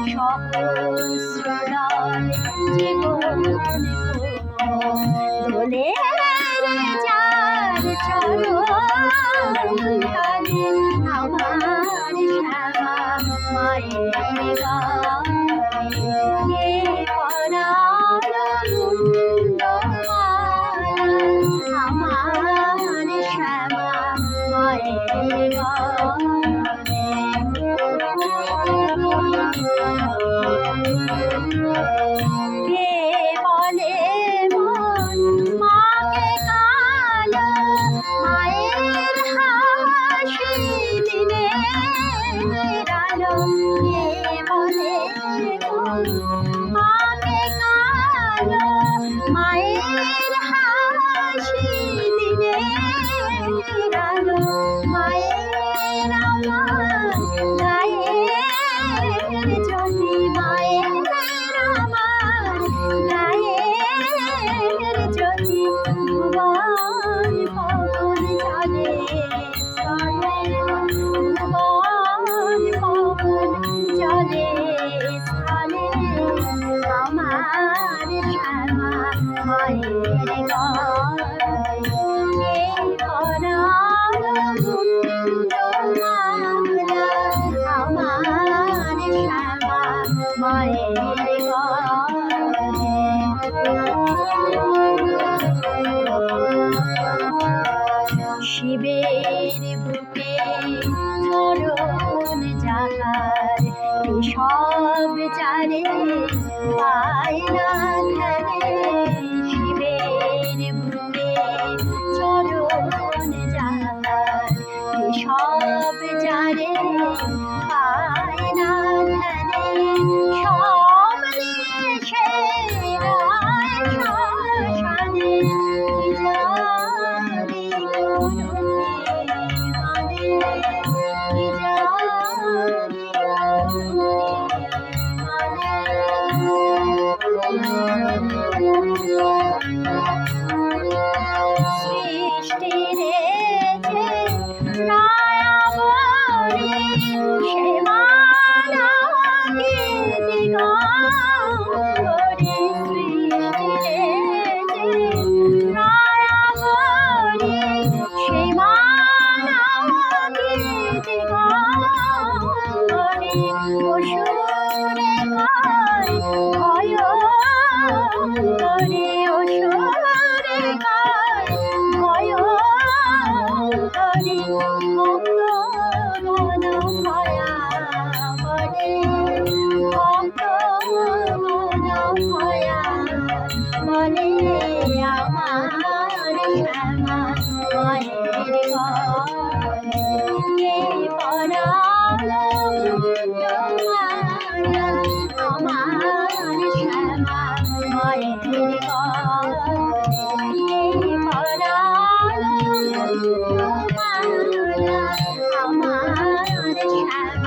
সহস্রদল জীবন দোলে রে যার চরণ তলে আমার শ্যামা মায়ের গানে পরাণ মুন্ডমালা আমার শ্যামা মায়ের কে বলে মন মাকে কালো মায়ের হাসি দিনে আলো কে বলে মন মাকে কালো মায়ের হাসি দিনে আলো মায়ের আমার গায়ের জ্যোতি মায়ের আমার গায়ের জ্যোতি ভুবন পবন চলে স্থলে ভুবন পবন চলে স্থলে আমার শ্যামা মায়ের গানে পরাণ মুন্ডমালা আমার শ্যামা মায়ের শিবের বুকে চরণ যাহার সব জানে পায় না ধ্যানে শিবের বুকে চরণ যাহার সব জানে পায় না ধ্যানে সব সে রায় শ্মশানে কি জানি মানে কি সৃষ্টি রে যে রায়াবরী সে মানবী দিগম্বরী সৃষ্টি রে যে রায়াবরী সে মানবী দিগম্বরী অসুরে কয় ভয়ঙ্করী অসুরে কয় ভয়ঙ্করী ভক্তগণ ভয়া বলে ভক্তগণ ভয়া বলে আমার শ্যামা মায়ের গানে পরাণ মুন্ডমালা আমার শ্যামা মায়ের গানে পরাণ মুন্ডমালা আমার শ্যামা